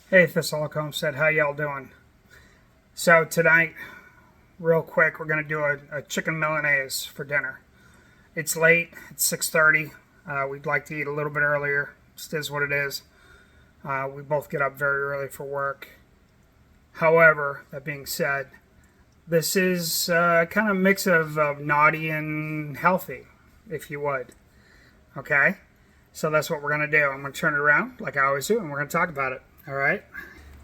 Hey, Thistlehawk Homestead, how y'all doing? So tonight, real quick, we're gonna do a chicken Milanese for dinner. It's late. It's 6:30. We'd like to eat a little bit earlier. Just is what it is. We both get up very early for work. However, that being said, this is kind of a mix of naughty and healthy, if you would. Okay? So that's what we're gonna do. I'm gonna turn it around like I always do, and we're gonna talk about it. All right?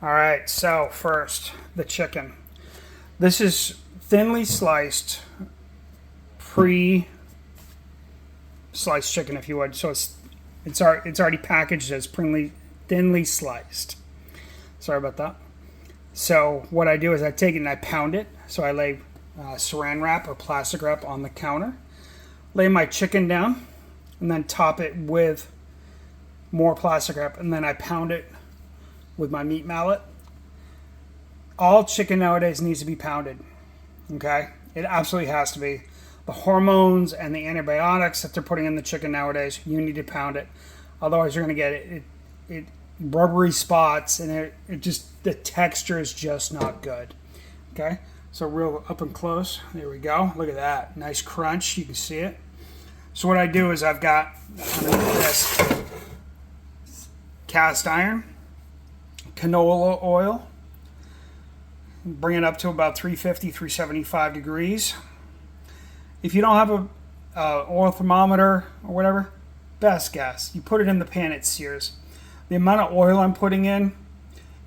All right, so first, the chicken. This is thinly sliced, pre-sliced chicken, if you would. So it's already packaged as thinly sliced. Sorry about that. So what I do is I take it and I pound it. So I lay saran wrap or plastic wrap on the counter, lay my chicken down, and then top it with more plastic wrap, and then I pound it with my meat mallet. All chicken nowadays needs to be pounded. Okay? It absolutely has to be. The hormones and the antibiotics that they're putting in the chicken nowadays, you need to pound it. Otherwise, you're going to get it rubbery spots, and it just, the texture is just not good. Okay? So real up and close. There we go. Look at that. Nice crunch. You can see it. So what I do is I've got this cast iron, canola oil, bring it up to about 350, 375 degrees. If you don't have a oil thermometer or whatever, best guess, you put it in the pan, it sears. The amount of oil I'm putting in,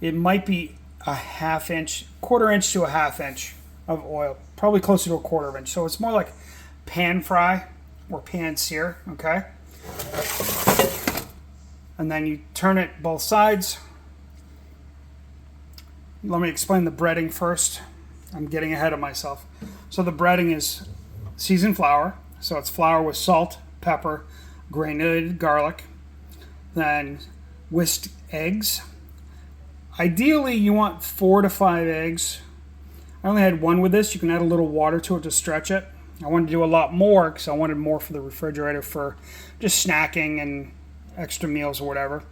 it might be a half inch, quarter inch to a half inch of oil, probably closer to a quarter of inch. So it's more like pan fry or pan sear, okay? And then you turn it both sides. Let me explain the breading first. I'm getting ahead of myself. So the breading is seasoned flour. So it's flour with salt, pepper, granulated garlic, then whisked eggs. Ideally, you want 4 to 5 eggs. I only had one with this. You can add a little water to it to stretch it. I wanted to do a lot more because I wanted more for the refrigerator for just snacking and extra meals or whatever.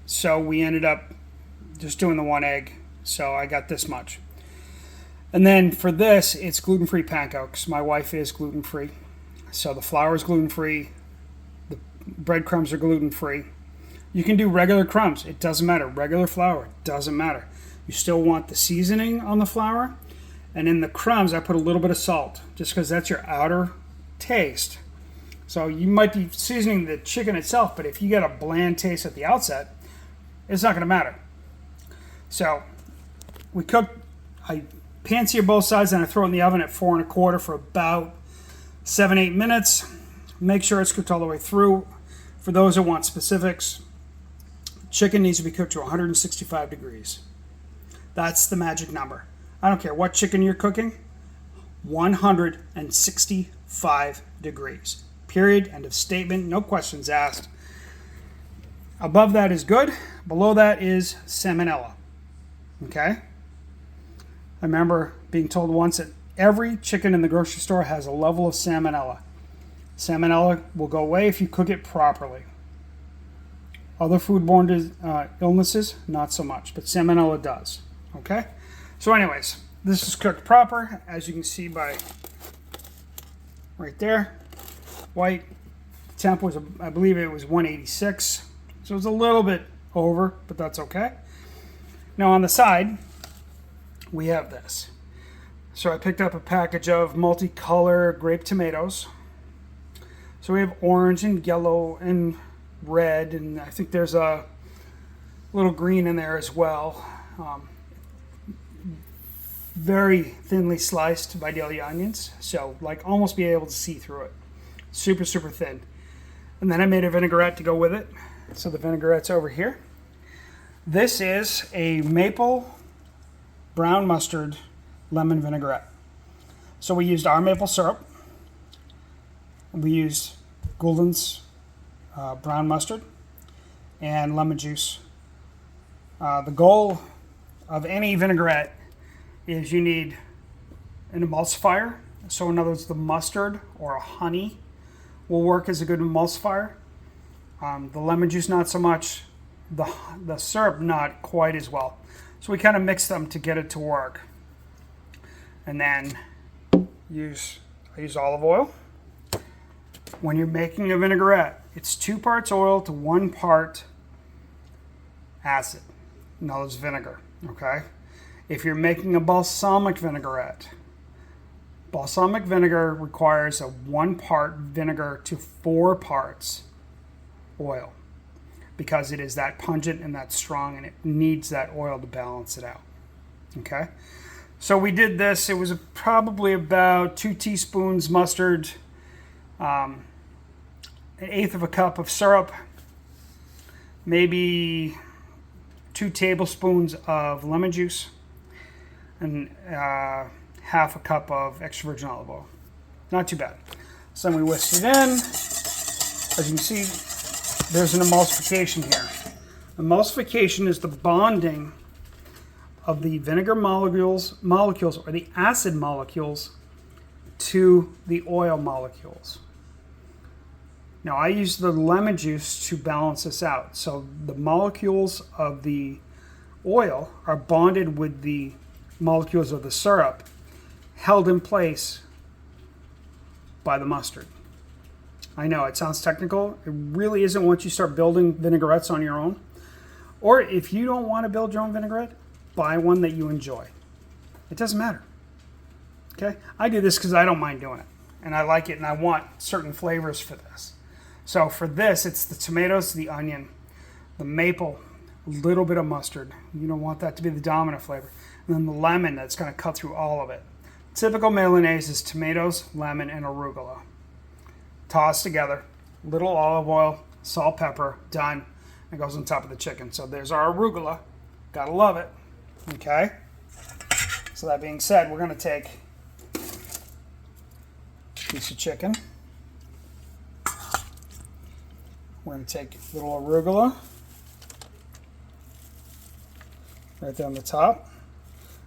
So we ended up just doing the 1 egg. So I got this much. And then for this, it's gluten-free pancakes. My wife is gluten-free. So the flour is gluten-free. The breadcrumbs are gluten-free. You can do regular crumbs. It doesn't matter. Regular flour. It doesn't matter. You still want the seasoning on the flour. And in the crumbs, I put a little bit of salt, just because that's your outer taste. So you might be seasoning the chicken itself, but if you get a bland taste at the outset, it's not going to matter. So we cook, I pan sear both sides, and I throw it in the oven at 4 1/4 for about 7-8 minutes. Make sure it's cooked all the way through. For those that want specifics, chicken needs to be cooked to 165 degrees. That's the magic number. I don't care what chicken you're cooking, 165 degrees. Period. End of statement. No questions asked. Above that is good. Below that is salmonella. Okay? I remember being told once that every chicken in the grocery store has a level of salmonella. Salmonella will go away if you cook it properly. Other foodborne illnesses, not so much, but salmonella does. Okay? So anyways, this is cooked proper, as you can see by right there. White temp was, I believe it was 186. So it was a little bit over, but that's okay. Now on the side, we have this. So I picked up a package of multicolor grape tomatoes. So we have orange and yellow and red, and I think there's a little green in there as well. Very thinly sliced Vidalia onions, so like almost be able to see through it. Super, super thin. And then I made a vinaigrette to go with it. So the vinaigrette's over here. This is a maple brown mustard lemon vinaigrette. So we used our maple syrup. We used Gulden's brown mustard and lemon juice. The goal of any vinaigrette is you need an emulsifier. So in other words, the mustard or a honey will work as a good emulsifier. The lemon juice, not so much. the syrup not quite as well. So we kind of mix them to get it to work. And then I use olive oil. When you're making a vinaigrette, it's 2 parts oil to 1 part acid. No, it's vinegar, okay? If you're making a balsamic vinaigrette, balsamic vinegar requires a 1 part vinegar to 4 parts oil because it is that pungent and that strong, and it needs that oil to balance it out, okay? So we did this. It was probably about 2 teaspoons mustard, 1/8 of a cup of syrup, maybe 2 tablespoons of lemon juice, and 1/2 a cup of extra virgin olive oil. Not too bad. So then we whisk it in. As you can see, there's an emulsification here. Emulsification is the bonding of the vinegar molecules or the acid molecules to the oil molecules. Now I use the lemon juice to balance this out. So the molecules of the oil are bonded with the molecules of the syrup, held in place by the mustard. I know it sounds technical. It really isn't once you start building vinaigrettes on your own. Or if you don't want to build your own vinaigrette, buy one that you enjoy. It doesn't matter. Okay? I do this because I don't mind doing it. And I like it, and I want certain flavors for this. So for this, it's the tomatoes, the onion, the maple, a little bit of mustard. You don't want that to be the dominant flavor. And then the lemon that's going to cut through all of it. Typical Milanese is tomatoes, lemon, and arugula. Toss together, little olive oil, salt, pepper, done. It goes on top of the chicken. So there's our arugula. Gotta love it. Okay? So that being said, we're going to take a piece of chicken. We're going to take a little arugula right there on the top.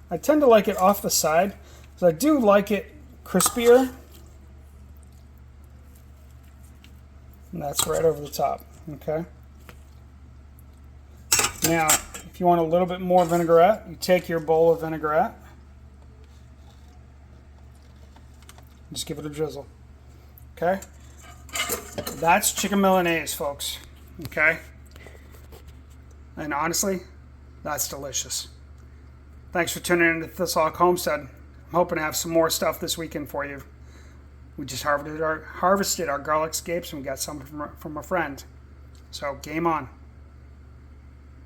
I tend to like it off the side, because I do like it crispier. And that's right over the top, okay? Now, if you want a little bit more vinaigrette, you take your bowl of vinaigrette. Just give it a drizzle, okay? That's chicken Milanese, folks, okay? And honestly, that's delicious. Thanks for tuning in to Thistlehawk Homestead. I'm hoping to have some more stuff this weekend for you. We just harvested our garlic scapes, and we got some from a friend. So game on.